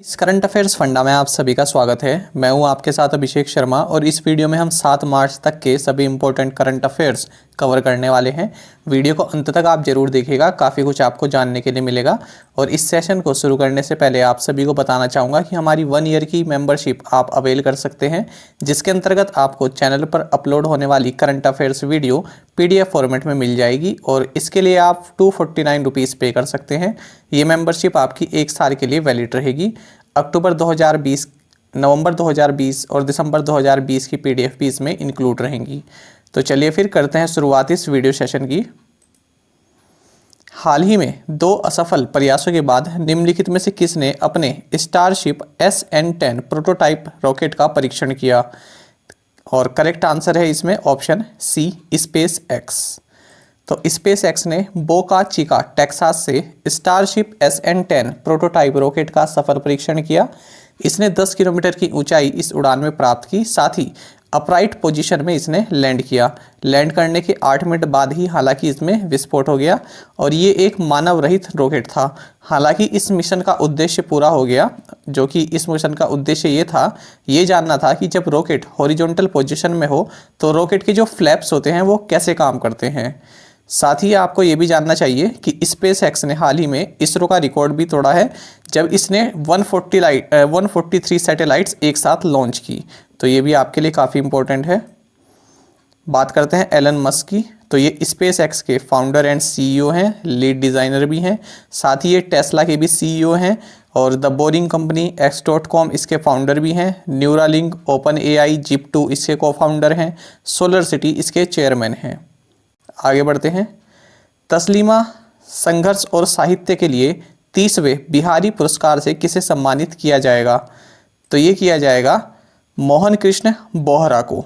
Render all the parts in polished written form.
इस current affairs funda में आप सभी का स्वागत है। मैं हूं आपके साथ अभिषेक शर्मा और इस वीडियो में हम 7 मार्च तक के सभी इंपॉर्टेंट करंट अफेयर्स कवर करने वाले हैं। वीडियो को अंत तक आप जरूर देखिएगा, काफ़ी कुछ आपको जानने के लिए मिलेगा। और इस सेशन को शुरू करने से पहले आप सभी को बताना चाहूँगा कि हमारी 1 ईयर की मेंबरशिप आप अवेल कर सकते हैं, जिसके अंतर्गत आपको चैनल पर अपलोड होने वाली current affairs video PDF format में मिल जाएगी और इसके लिए आप 249 रुपीज़ पे कर सकते हैं। ये मेंबरशिप आपकी 1 साल के लिए वैलिड रहेगी। अक्टूबर 2020, नवंबर 2020 और दिसंबर 2020 की PDF भी इसमें इंक्लूड रहेंगी। तो चलिए फिर करते हैं शुरुआत इस वीडियो सेशन की। हाल ही में 2 असफल प्रयासों के बाद निम्नलिखित में से किसने अपने स्टारशिप SN10 प्रोटोटाइप रॉकेट का परीक्षण किया? और करेक्ट आंसर है इसमें ऑप्शन सी, स्पेस एक्स। तो स्पेस एक्स ने बोका चिका टेक्सास से स्टारशिप SN10 प्रोटोटाइप रॉकेट का सफल परीक्षण किया। इसने 10 किलोमीटर की ऊंचाई इस उड़ान में प्राप्त की, साथ ही अपराइट पोजीशन में इसने लैंड किया। लैंड करने के 8 मिनट बाद ही हालांकि इसमें विस्फोट हो गया और ये एक मानव रहित रॉकेट था। हालांकि इस मिशन का उद्देश्य पूरा हो गया, जो कि इस मिशन का उद्देश्य ये जानना था कि जब रॉकेट हॉरिजॉन्टल पोजीशन में हो तो रॉकेट के जो फ्लैप्स होते हैं वो कैसे काम करते हैं। साथ ही आपको ये भी जानना चाहिए कि स्पेस एक्स ने हाल ही में इसरो का रिकॉर्ड भी तोड़ा है, जब इसने 143 सैटेलाइट्स एक साथ लॉन्च की। तो ये भी आपके लिए काफ़ी इंपॉर्टेंट है। बात करते हैं एलन मस्क की। तो ये स्पेस एक्स के फाउंडर एंड CEO हैं, लीड डिज़ाइनर भी हैं। साथ ही ये टेस्ला के भी CEO हैं और द बोरिंग कंपनी X.com इसके फाउंडर भी हैं। न्यूरालिंक, OpenAI, Zip2 इसके को फाउंडर हैं। सोलर सिटी इसके चेयरमैन हैं। आगे बढ़ते हैं। तस्लीमा संघर्ष और साहित्य के लिए 30वें बिहारी पुरस्कार से किसे सम्मानित किया जाएगा? तो ये किया जाएगा मोहन कृष्ण बोहरा को।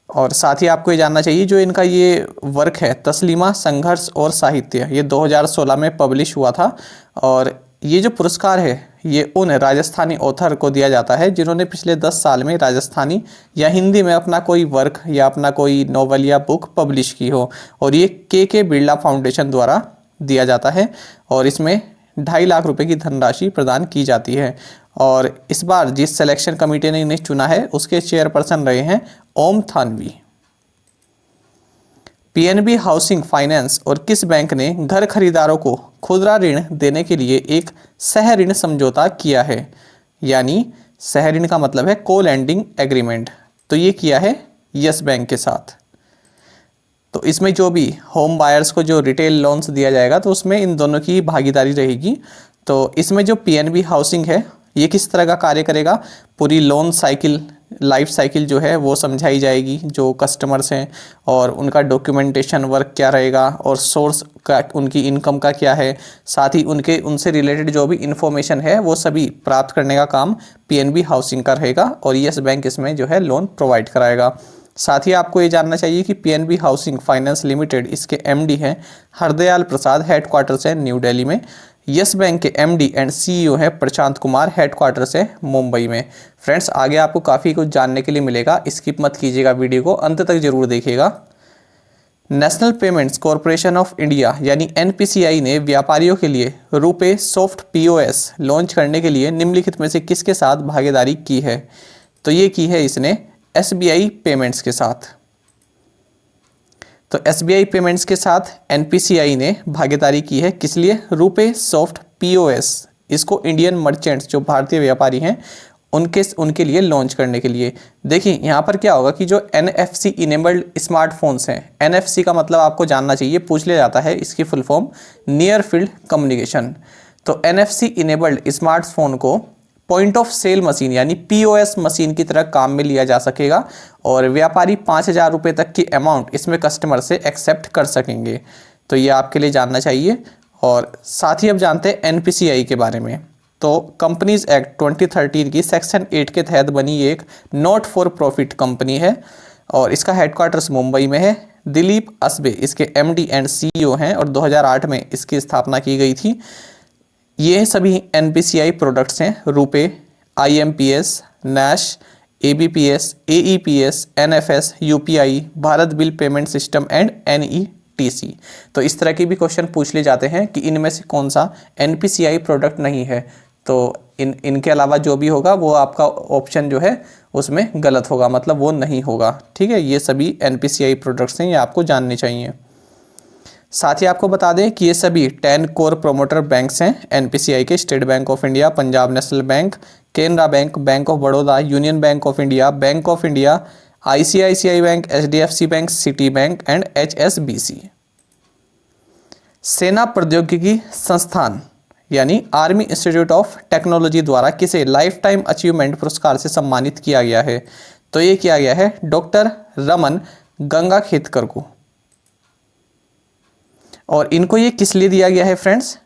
और साथ ही आपको ये जानना चाहिए, जो इनका ये वर्क है तस्लीमा संघर्ष और साहित्य, ये 2016 में पब्लिश हुआ था। और ये जो पुरस्कार है ये उन राजस्थानी ऑथर को दिया जाता है जिन्होंने पिछले 10 साल में राजस्थानी या हिंदी में अपना कोई वर्क या अपना कोई नॉवल या बुक पब्लिश की हो। और ये के बिरला फाउंडेशन द्वारा दिया जाता है और इसमें 2.5 लाख रुपए की धनराशि प्रदान की जाती है। और इस बार जिस सिलेक्शन कमेटी ने इन्हें चुना है उसके चेयरपर्सन रहे हैं Om Thanvi. PNB housing finance और किस बैंक ने घर खरीदारों को खुदरा ऋण देने के लिए एक सह ऋण समझौता किया है? यानी सह ऋण का मतलब है को लैंडिंग एग्रीमेंट। तो ये किया है यस बैंक के साथ। तो इसमें जो भी होम बायर्स को जो रिटेल लोन्स दिया जाएगा तो उसमें इन दोनों की भागीदारी रहेगी। तो इसमें जो PNB हाउसिंग है ये किस तरह का कार्य करेगा, पूरी लोन साइकिल, लाइफ साइकिल जो है वो समझाई जाएगी जो कस्टमर्स हैं, और उनका डॉक्यूमेंटेशन वर्क क्या रहेगा और सोर्स का उनकी इनकम का क्या है। साथ ही उनसे रिलेटेड जो भी इंफॉर्मेशन है वो सभी प्राप्त करने का काम PNB हाउसिंग का रहेगा और यस बैंक इसमें जो है लोन प्रोवाइड कराएगा। साथ ही आपको ये जानना चाहिए कि PNB हाउसिंग फाइनेंस लिमिटेड इसके MD हैं हरदयाल प्रसाद, हेडक्वार्टर्स है न्यू दिल्ली में। यस बैंक के MD एंड CEO है प्रशांत कुमार, हेडक्वार्टर्स है मुंबई में। फ्रेंड्स, आगे आपको काफ़ी कुछ जानने के लिए मिलेगा, स्किप मत कीजिएगा, वीडियो को अंत तक जरूर देखिएगा। National payments corporation of India यानी NPCI ने व्यापारियों के लिए रुपे सॉफ्ट POS लॉन्च करने के लिए निम्नलिखित में से किसके साथ भागीदारी की है? तो ये की है इसने SBI पेमेंट्स के साथ। तो SBI पेमेंट्स के साथ NPCI ने भागीदारी की है, किस लिए? रुपे सॉफ्ट POS इसको इंडियन मर्चेंट्स जो भारतीय व्यापारी हैं उनके लिए लॉन्च करने के लिए। देखिए यहाँ पर क्या होगा कि जो NFC इनेबल्ड स्मार्टफोन्स हैं, NFC का मतलब आपको जानना चाहिए, पूछ लिया जाता है इसकी full form near field communication. तो NFC इनेबल्ड स्मार्टफोन को पॉइंट ऑफ सेल मशीन यानी POS मशीन की तरह काम में लिया जा सकेगा और व्यापारी 5,000 रुपये तक की अमाउंट इसमें कस्टमर से एक्सेप्ट कर सकेंगे। तो ये आपके लिए जानना चाहिए। और साथ ही अब जानते हैं NPCI के बारे में। तो कंपनीज एक्ट 2013 की सेक्शन 8 के तहत बनी एक नॉट फॉर प्रॉफिट कंपनी है और इसका हेडक्वार्टर्स मुंबई में है। दिलीप असबे इसके MD एंड CEO हैं और 2008 में इसकी स्थापना की गई थी। ये सभी NPCI प्रोडक्ट्स हैं, RuPay, IMPS, NASH, ABPS, AEPS, NFS, UPI, Bharat bill payment system and NEFT। TC। तो इस तरह के भी क्वेश्चन पूछ ले जाते हैं कि इनमें से कौन सा NPCI प्रोडक्ट नहीं है। तो इनके अलावा जो भी होगा वो आपका ऑप्शन जो है उसमें गलत होगा, मतलब वो नहीं होगा। ठीक है, ये सभी NPCI प्रोडक्ट्स हैं, ये आपको जानने चाहिए। साथ ही आपको बता दें कि ये सभी 10 कोर प्रोमोटर बैंक्स हैं NPCI के, state bank of India, Punjab national bank, Canara bank, bank of Baroda, union bank of India, bank of India, ICICI bank, HDFC bank, city bank and HSBC। सेना प्रौद्योगिकी संस्थान यानी आर्मी इंस्टीट्यूट ऑफ टेक्नोलॉजी द्वारा किसे life time achievement पुरस्कार से सम्मानित किया गया है? तो ये किया गया है डॉक्टर रमन गंगाखेडकर को। और इनको ये किस लिए दिया गया है फ्रेंड्स?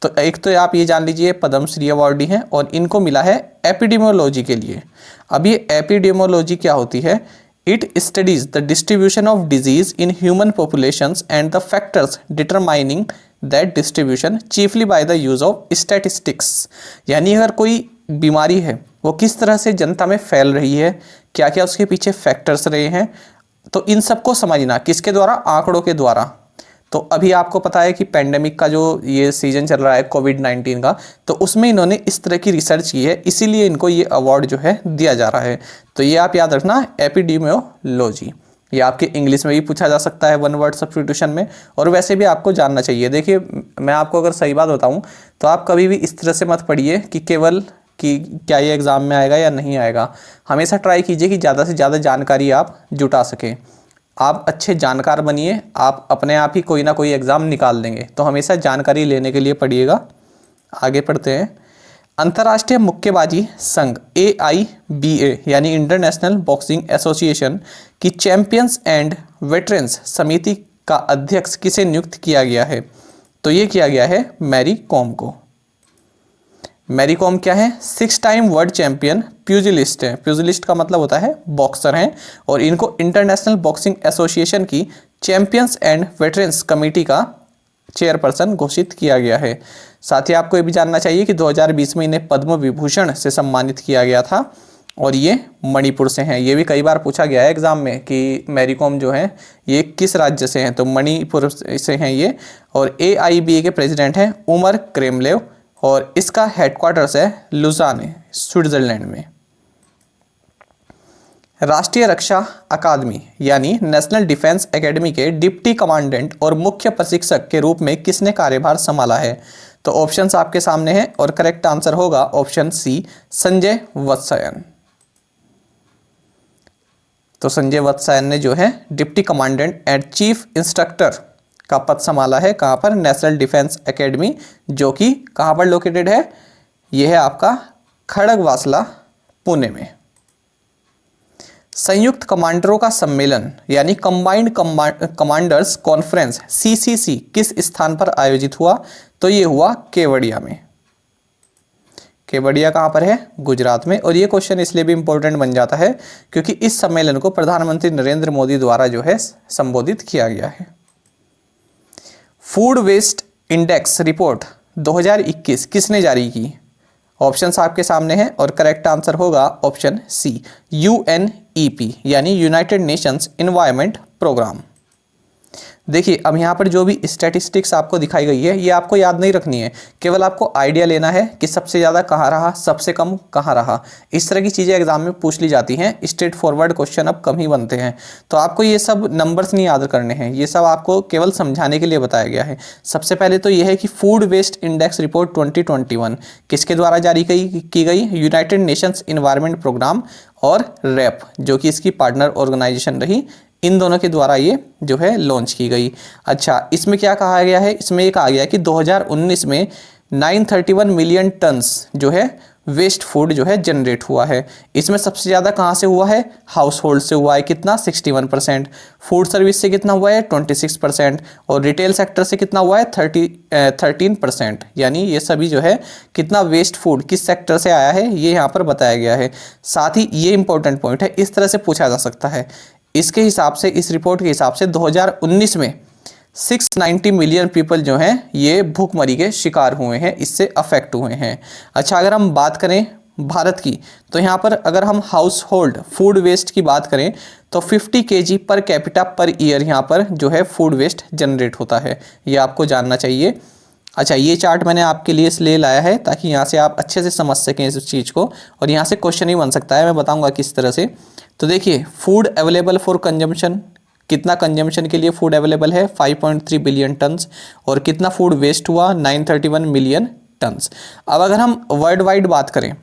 तो एक तो आप ये जान लीजिए पद्मश्री अवार्डी हैं और इनको मिला है एपिडेमियोलॉजी के लिए। अब ये एपिडेमियोलॉजी क्या होती है? It studies the distribution of disease in human populations and the factors determining that distribution chiefly by the use of statistics. यानी अगर कोई बीमारी है वो किस तरह से जनता में फैल रही है, क्या क्या उसके पीछे फैक्टर्स रहे हैं, तो इन सबको समझना किसके द्वारा? आंकड़ों के द्वारा। तो अभी आपको पता है कि पेंडेमिक का जो ये सीजन चल रहा है कोविड-19 का, तो उसमें इन्होंने इस तरह की रिसर्च की है, इसीलिए इनको ये अवार्ड जो है दिया जा रहा है। तो ये आप याद रखना, एपिडेमियोलॉजी। ये आपके इंग्लिश में भी पूछा जा सकता है वन वर्ड सब्स्टिट्यूशन में, और वैसे भी आपको जानना चाहिए। देखिए मैं आपको अगर सही बात बताऊँ तो आप कभी भी इस तरह से मत पढ़िए कि केवल कि क्या ये एग्ज़ाम में आएगा या नहीं आएगा। हमेशा ट्राई कीजिए कि ज़्यादा से ज़्यादा जानकारी आप जुटा सकें। आप अच्छे जानकार बनिए, आप अपने आप ही कोई ना कोई एग्ज़ाम निकाल देंगे। तो हमेशा जानकारी लेने के लिए पढ़िएगा। आगे पढ़ते हैं। अंतर्राष्ट्रीय मुक्केबाजी संघ AIBA यानी इंटरनेशनल बॉक्सिंग एसोसिएशन की चैंपियंस एंड वेटरन्स समिति का अध्यक्ष किसे नियुक्त किया गया है? तो ये किया गया है मैरी कॉम को। मैरी कॉम क्या है? 6 टाइम वर्ल्ड चैंपियन प्यूजिलिस्ट है। प्यूजिलिस्ट का मतलब होता है बॉक्सर हैं, और इनको इंटरनेशनल बॉक्सिंग एसोसिएशन की चैंपियंस एंड वेटरन्स कमेटी का चेयरपर्सन घोषित किया गया है। साथ ही आपको ये भी जानना चाहिए कि 2020 में इन्हें पद्म विभूषण से सम्मानित किया गया था, और ये मणिपुर से हैं। ये भी कई बार पूछा गया है एग्जाम में कि मैरी कॉम जो है ये किस राज्य से हैं, तो मणिपुर से हैं ये। और AIBA के प्रेसिडेंट हैं उमर क्रेमलेव, और इसका हेडक्वार्टर्स है लुज़ाने, स्विट्जरलैंड में। राष्ट्रीय रक्षा अकादमी यानी नेशनल डिफेंस एकेडमी के डिप्टी कमांडेंट और मुख्य प्रशिक्षक के रूप में किसने कार्यभार संभाला है? तो ऑप्शंस आपके सामने हैं, और करेक्ट आंसर होगा ऑप्शन सी, संजय वत्सायन। तो संजय वत्सायन ने जो है deputy commandant and chief instructor का पद संभाला है। कहाँ पर? नेशनल डिफेंस एकेडमी, जो कि कहाँ पर लोकेटेड है? यह है आपका खड़गवासला, पुणे में। संयुक्त कमांडरों का सम्मेलन यानी कंबाइंड कमांडर्स कॉन्फ्रेंस CCC किस स्थान पर आयोजित हुआ? तो ये हुआ केवड़िया में। केवड़िया कहाँ पर है? गुजरात में। और ये क्वेश्चन इसलिए भी इंपॉर्टेंट बन जाता है क्योंकि इस सम्मेलन को प्रधानमंत्री नरेंद्र मोदी द्वारा जो है संबोधित किया गया है। फूड वेस्ट इंडेक्स रिपोर्ट 2021 किसने जारी की? ऑप्शंस आपके सामने हैं, और करेक्ट आंसर होगा ऑप्शन सी, UNEP यानी यूनाइटेड नेशंस एनवायरनमेंट प्रोग्राम। देखिए अब यहाँ पर जो भी स्टैटिस्टिक्स आपको दिखाई गई है ये आपको याद नहीं रखनी है, केवल आपको आइडिया लेना है कि सबसे ज़्यादा कहाँ रहा, सबसे कम कहाँ रहा। इस तरह की चीज़ें एग्जाम में पूछ ली जाती हैं। स्ट्रेट फॉरवर्ड क्वेश्चन अब कम ही बनते हैं, तो आपको ये सब नंबर्स नहीं याद करने हैं, ये सब आपको केवल समझाने के लिए बताया गया है। सबसे पहले तो ये है कि फूड वेस्ट इंडेक्स रिपोर्ट 2021 किसके द्वारा जारी की गई? यूनाइटेड नेशंस एनवायरनमेंट प्रोग्राम और रैप जो कि इसकी पार्टनर ऑर्गेनाइजेशन रही, इन दोनों के द्वारा ये जो है लॉन्च की गई। अच्छा, इसमें क्या कहा गया है? इसमें ये कहा गया है कि 2019 में 931 मिलियन टन्स जो है वेस्ट फूड जो है जनरेट हुआ है। इसमें सबसे ज़्यादा कहाँ से हुआ है? हाउस होल्ड से हुआ है, कितना? 61%। फूड सर्विस से कितना हुआ है? 26%। और रिटेल सेक्टर से कितना हुआ है? 13%। यानी ये सभी जो है कितना वेस्ट फूड किस सेक्टर से आया है ये यहाँ पर बताया गया है। साथ ही ये इंपॉर्टेंट पॉइंट है, इस तरह से पूछा जा सकता है। इसके हिसाब से, इस रिपोर्ट के हिसाब से 2019 में 690 मिलियन पीपल जो हैं ये भूखमरी के शिकार हुए हैं, इससे अफेक्ट हुए हैं। अच्छा, अगर हम बात करें भारत की, तो यहाँ पर अगर हम हाउस होल्ड फूड वेस्ट की बात करें तो 50 kg per capita per year यहाँ पर जो है फूड वेस्ट जनरेट होता है, ये आपको जानना चाहिए। अच्छा, ये चार्ट मैंने आपके लिए इसलिए लाया है ताकि यहाँ से आप अच्छे से समझ सकें इस चीज़ को, और यहाँ से क्वेश्चन ही बन सकता है, मैं बताऊँगा किस तरह से। तो देखिए, फूड अवेलेबल फॉर कंजम्पशन, कितना कंजम्पशन के लिए फूड अवेलेबल है 5.3 बिलियन टन्स, और कितना फूड वेस्ट हुआ 931 मिलियन टन्स। अब अगर हम वर्ल्ड वाइड बात करें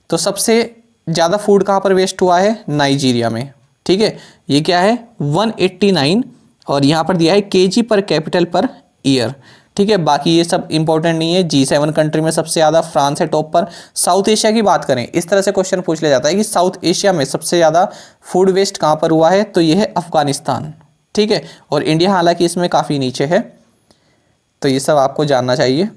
तो सबसे ज़्यादा फूड कहाँ पर वेस्ट हुआ है, नाइजीरिया में। ठीक है, ये क्या है 189, और यहाँ पर दिया है केजी पर कैपिटल पर ईयर। ठीक है, बाकी ये सब इंपॉर्टेंट नहीं है। G7 कंट्री में सबसे ज़्यादा फ्रांस है टॉप पर। साउथ एशिया की बात करें, इस तरह से क्वेश्चन पूछ लिया जाता है कि साउथ एशिया में सबसे ज़्यादा फूड वेस्ट कहाँ पर हुआ है, तो ये है अफगानिस्तान। ठीक है, और इंडिया हालांकि इसमें काफ़ी नीचे है, तो ये सब आपको जानना चाहिए।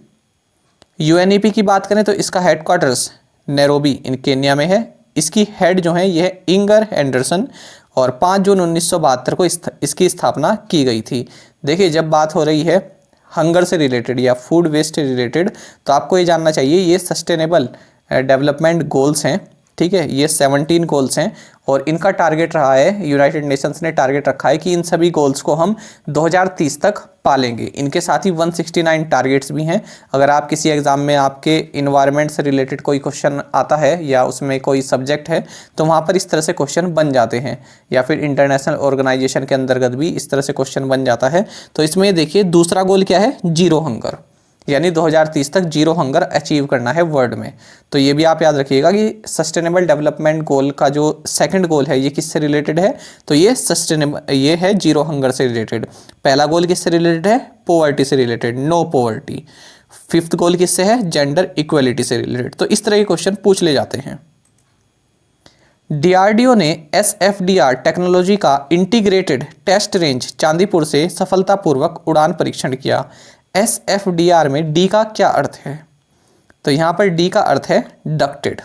UNEP की बात करें तो इसका हेडक्वार्टर्स नैरोबी इन केन्या में है। इसकी हेड जो है ये है इंगर एंडरसन, और 5 जून 1972 को इसकी स्थापना की गई थी। देखिए, जब बात हो रही है हंगर से रिलेटेड या फूड वेस्ट से रिलेटेड, तो आपको ये जानना चाहिए ये सस्टेनेबल डेवलपमेंट गोल्स हैं। ठीक है, ये 17 गोल्स हैं, और इनका टारगेट रहा है, यूनाइटेड नेशंस ने टारगेट रखा है कि इन सभी गोल्स को हम 2030 तक पालेंगे। इनके साथ ही 169 टारगेट्स भी हैं। अगर आप किसी एग्जाम में आपके इन्वायरमेंट से रिलेटेड कोई क्वेश्चन आता है या उसमें कोई सब्जेक्ट है, तो वहाँ पर इस तरह से क्वेश्चन बन जाते हैं, या फिर इंटरनेशनल ऑर्गेनाइजेशन के अंतर्गत भी इस तरह से क्वेश्चन बन जाता है। तो इसमें देखिए, दूसरा गोल क्या है, जीरो हंगर, यानी 2030 तक जीरो हंगर अचीव करना है वर्ल्ड में। तो ये भी आप याद रखिएगा कि सस्टेनेबल डेवलपमेंट गोल का जो सेकंड गोल है ये किससे रिलेटेड है, तो ये है जीरो हंगर से रिलेटेड। पहला गोल किससे रिलेटेड है, पॉवर्टी से रिलेटेड, नो पॉवर्टी। फिफ्थ गोल किससे है, जेंडर इक्वलिटी से रिलेटेड। तो इस तरह के क्वेश्चन पूछ ले जाते हैं। DRDO ने SFDR टेक्नोलॉजी का इंटीग्रेटेड टेस्ट रेंज चांदीपुर से सफलतापूर्वक उड़ान परीक्षण किया। SFDR में D का क्या अर्थ है, तो यहाँ पर D का अर्थ है डक्टेड।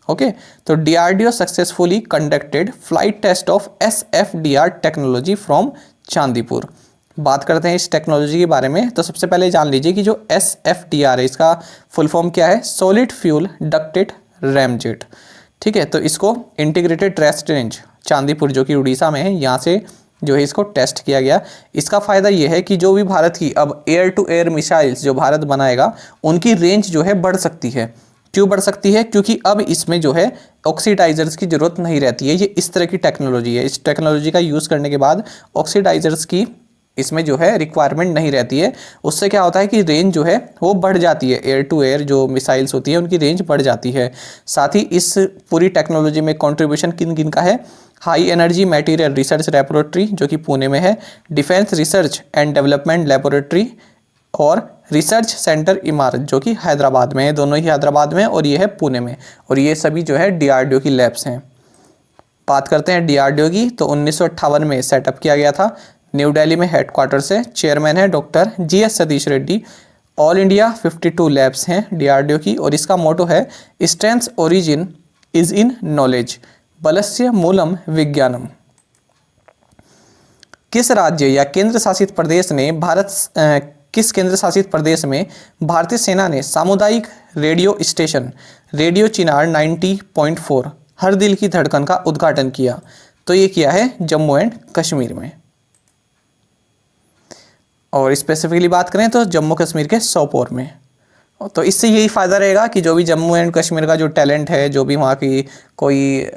ओके, तो DRDO successfully conducted flight test of SFDR technology from Chandipur. बात करते हैं इस टेक्नोलॉजी के बारे में, तो सबसे पहले जान लीजिए कि जो SFDR है इसका फुल फॉर्म क्या है, सॉलिड फ्यूल डक्टेड रैमजेट। ठीक है, तो इसको इंटीग्रेटेड टेस्ट रेंज चांदीपुर जो कि उड़ीसा में है, यहाँ से जो है इसको टेस्ट किया गया। इसका फ़ायदा ये है कि जो भी भारत की अब एयर टू एयर मिसाइल्स जो भारत बनाएगा उनकी रेंज जो है बढ़ सकती है। क्यों बढ़ सकती है, क्योंकि अब इसमें जो है ऑक्सीडाइजर्स की ज़रूरत नहीं रहती है। ये इस तरह की टेक्नोलॉजी है, इस टेक्नोलॉजी का यूज़ करने के बाद ऑक्सीडाइजर्स की इसमें जो है रिक्वायरमेंट नहीं रहती है। उससे क्या होता है कि रेंज जो है वो बढ़ जाती है, एयर टू एयर जो मिसाइल्स होती है उनकी रेंज बढ़ जाती है। साथ ही इस पूरी टेक्नोलॉजी में कंट्रीब्यूशन किन किन का है, high energy material research laboratory जो कि पुणे में है, defence research and development laboratory और रिसर्च सेंटर इमारत जो कि हैदराबाद में है। दोनों ही हैदराबाद में, और ये है पुणे में, और ये सभी जो है DRDO की लैब्स हैं। बात करते हैं DRDO की, तो 1958 में सेटअप किया गया था, न्यू दिल्ली में हेडक्वार्टर से। चेयरमैन है doctor GS Satish Reddy. All India 52 labs हैं DRDO की, और इसका मोटो है strength origin is in knowledge बलस्य मूलम विज्ञानम। किस राज्य या केंद्र शासित प्रदेश ने किस केंद्र शासित प्रदेश में भारतीय सेना ने सामुदायिक रेडियो स्टेशन रेडियो चिनार 90.4 हर दिल की धड़कन का उद्घाटन किया, तो ये किया है जम्मू एंड कश्मीर में। और स्पेसिफिकली बात करें तो जम्मू कश्मीर के सोपोर में। तो इससे यही फ़ायदा रहेगा कि जो भी जम्मू एंड कश्मीर का जो टैलेंट है, जो भी वहाँ की कोई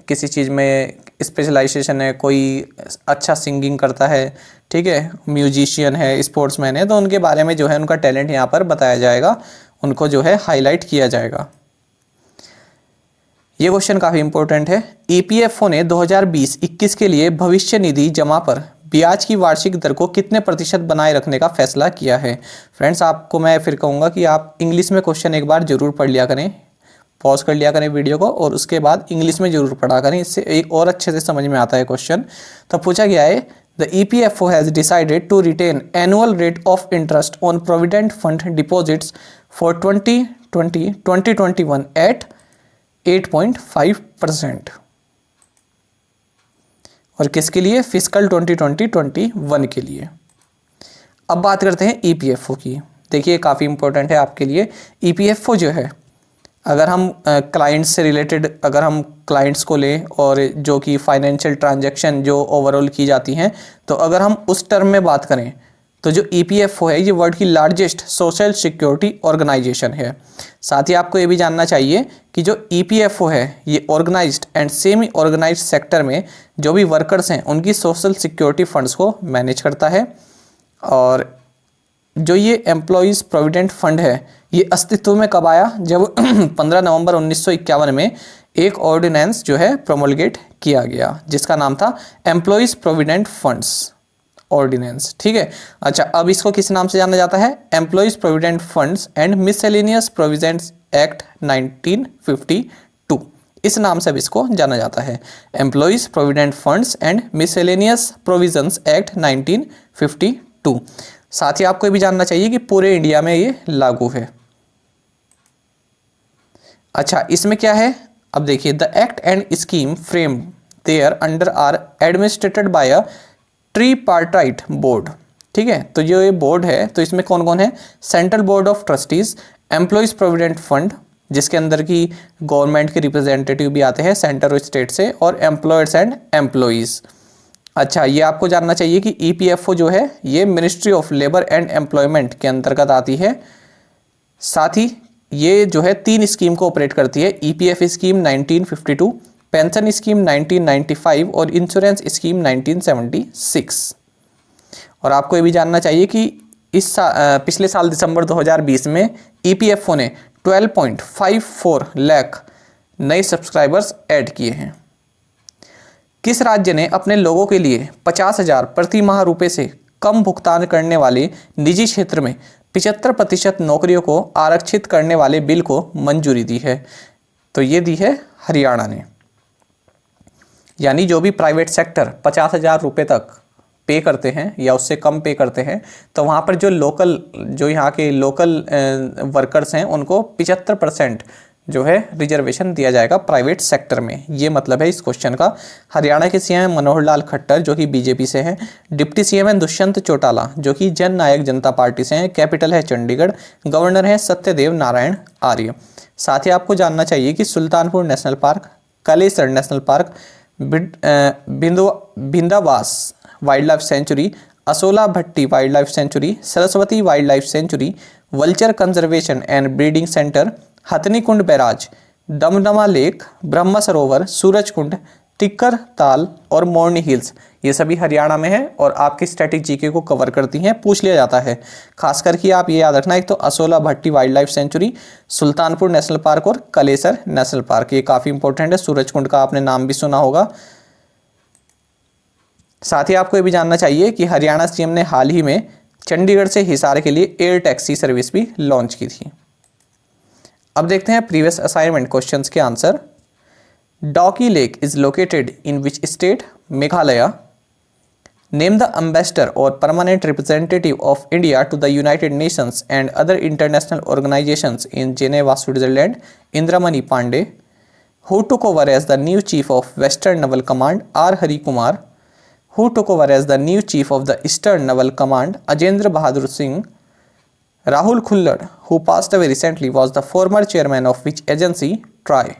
किसी चीज़ में स्पेशलाइजेशन है, कोई अच्छा सिंगिंग करता है, ठीक है, म्यूजिशियन है, स्पोर्ट्समैन है, तो उनके बारे में जो है उनका टैलेंट यहाँ पर बताया जाएगा, उनको जो है हाईलाइट किया जाएगा। ये क्वेश्चन काफ़ी इंपॉर्टेंट है। EPFO ने 2020-21 के लिए भविष्य निधि जमा पर ब्याज की वार्षिक दर को कितने प्रतिशत बनाए रखने का फैसला किया है। फ्रेंड्स, आपको मैं फिर कहूँगा कि आप इंग्लिश में क्वेश्चन एक बार जरूर पढ़ लिया करें, पॉज कर लिया करें वीडियो को, और उसके बाद इंग्लिश में जरूर पढ़ा करें, इससे एक और अच्छे से समझ में आता है क्वेश्चन। तो पूछा गया है, the EPFO has decided to retain annual rate of interest on provident fund deposits for 2020-2021 at 8.5%। और किसके लिए, फिस्कल 2020-21 के लिए। अब बात करते हैं EPFO की। देखिए काफ़ी इंपॉर्टेंट है आपके लिए। EPFO जो है अगर हम क्लाइंट्स से रिलेटेड अगर हम क्लाइंट्स को लें और जो कि फाइनेंशियल ट्रांजैक्शन जो ओवरऑल की जाती हैं, तो अगर हम उस टर्म में बात करें तो जो ईपीएफओ है ये वर्ल्ड की लार्जेस्ट सोशल सिक्योरिटी ऑर्गेनाइजेशन है। साथ ही आपको ये भी जानना चाहिए कि जो ईपीएफओ है ये organised and semi organised sector में जो भी वर्कर्स हैं उनकी सोशल सिक्योरिटी फंड्स को मैनेज करता है। और जो ये एम्प्लॉयज़ प्रोविडेंट फंड है ये अस्तित्व में कब आया, जब 15 नवंबर 1951 में एक ऑर्डिनेंस जो है प्रोमोलगेट किया गया जिसका नाम था एम्प्लॉयज़ प्रोविडेंट फंड्स ऑर्डिनेंस। ठीक है, अच्छा अब इसको किस नाम से जाना जाता है, employees provident funds and miscellaneous provisions act 1952, इस नाम से अब इसको जाना जाता है, employees provident funds and miscellaneous provisions act 1952। साथ ही आपको ये भी जानना चाहिए कि पूरे इंडिया में ये लागू है। अच्छा इसमें क्या है, अब देखिए, the act and scheme frame there under are administered by a tripartite board. ठीक है, तो जो ये बोर्ड है तो इसमें कौन कौन है, central board of trustees, employees provident fund जिसके अंदर की गवर्नमेंट के रिप्रेजेंटेटिव भी आते हैं सेंटर और स्टेट से, और एम्प्लॉयर्स एंड एम्प्लॉयज़। अच्छा ये आपको जानना चाहिए कि ईपीएफओ जो है ये ministry of labour and employment के अंतर्गत आती है। साथ ही ये जो है 3 स्कीम को ऑपरेट करती है, ईपीएफ स्कीम 1952, पेंशन स्कीम 1995 और इंश्योरेंस स्कीम 1976। और आपको ये भी जानना चाहिए कि पिछले साल दिसंबर 2020 में ईपीएफओ ने 12.54 लाख नए सब्सक्राइबर्स ऐड किए हैं। किस राज्य ने अपने लोगों के लिए 50,000 प्रति माह रुपए से कम भुगतान करने वाले निजी क्षेत्र में 75% नौकरियों को आरक्षित करने वाले बिल को मंजूरी दी है, तो ये दी है हरियाणा ने। यानी जो भी प्राइवेट सेक्टर 50,000 रुपये तक पे करते हैं या उससे कम पे करते हैं, तो वहाँ पर जो यहाँ के लोकल वर्कर्स हैं उनको 75% जो है रिजर्वेशन दिया जाएगा प्राइवेट सेक्टर में। ये मतलब है इस क्वेश्चन का। हरियाणा के सीएम मनोहर लाल खट्टर जो कि बीजेपी से हैं, डिप्टी सीएम है दुष्यंत चौटाला जो कि जन नायक जनता पार्टी से हैं, कैपिटल है चंडीगढ़, गवर्नर है सत्यदेव नारायण आर्य। साथ ही आपको जानना चाहिए कि Sultanpur national park, Kalesar national park, Bhindawas wild life sanctuary, Asola Bhatti wild life sanctuary, Saraswati wild life sanctuary, vulture conservation and breeding centre, Hathni Kund barrage, Damdama lake, Brahma Sarovar, Suraj Kund, टिक्कर ताल और मोरनी हिल्स, ये सभी हरियाणा में है और आपकी स्टैटिक जीके को कवर करती हैं, पूछ लिया जाता है। खास करके आप ये याद रखना, एक तो Asola Bhatti wild life sanctuary, Sultanpur national park और कलेसर नेशनल पार्क, ये काफ़ी इंपॉर्टेंट है। सूरज कुंड का आपने नाम भी सुना होगा। साथ ही आपको ये भी जानना चाहिए कि हरियाणा सीएम ने हाल ही में चंडीगढ़ से हिसार के लिए एयर टैक्सी सर्विस भी लॉन्च की थी। अब देखते हैं प्रीवियस असाइनमेंट क्वेश्चंस के answer. Dawki lake is located in which state, Meghalaya. Name the ambassador और permanent representative of India to the United Nations and other international organisations in Geneva, Switzerland, Indramani Pandey. Who took over as the new chief of western naval command, R Hari Kumar. Who took over as the new chief of the Eastern Naval Command, Ajendra Bahadur Singh. Rahul Khullad, who passed away recently, was the former chairman of which agency, TRI.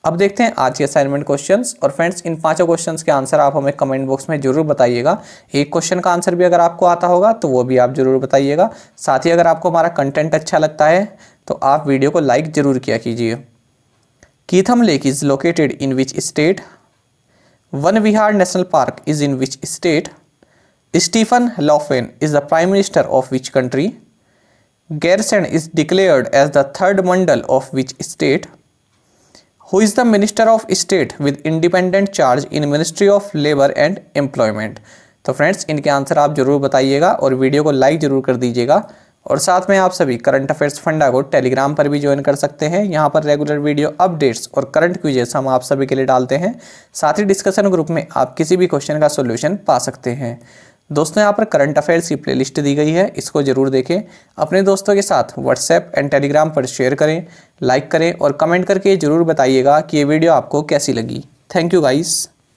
अब देखते हैं आज के assignment questions. और friends इन 5 questions के answer आप हमें comment box में जरूर बताइएगा। एक क्वेश्चन का आंसर भी अगर आपको आता होगा तो वो भी आप जरूर बताइएगा। साथ ही अगर आपको हमारा कंटेंट अच्छा लगता है तो आप वीडियो को लाइक जरूर किया कीजिए। Keetham lake is located in which state? One Vihar National Park is in which state? Stephen Lofven is the Prime Minister of which country? Garrison is declared as the third mandal of which state? Who is the Minister of State with independent charge in Ministry of Labour and Employment? तो friends इनके answer आप जरूर बताइएगा और video को like जरूर कर दीजिएगा। और साथ में आप सभी करंट अफेयर्स फंडा को टेलीग्राम पर भी ज्वाइन कर सकते हैं। यहाँ पर रेगुलर वीडियो अपडेट्स और करंट क्विजेस हम आप सभी के लिए डालते हैं। साथ ही डिस्कशन ग्रुप में आप किसी भी क्वेश्चन का सॉल्यूशन पा सकते हैं। दोस्तों यहाँ पर करंट अफेयर्स की प्लेलिस्ट दी गई है, इसको जरूर देखें। अपने दोस्तों के साथ व्हाट्सएप एंड टेलीग्राम पर शेयर करें, लाइक करें और कमेंट करके जरूर बताइएगा कि ये वीडियो आपको कैसी लगी। Thank you guys.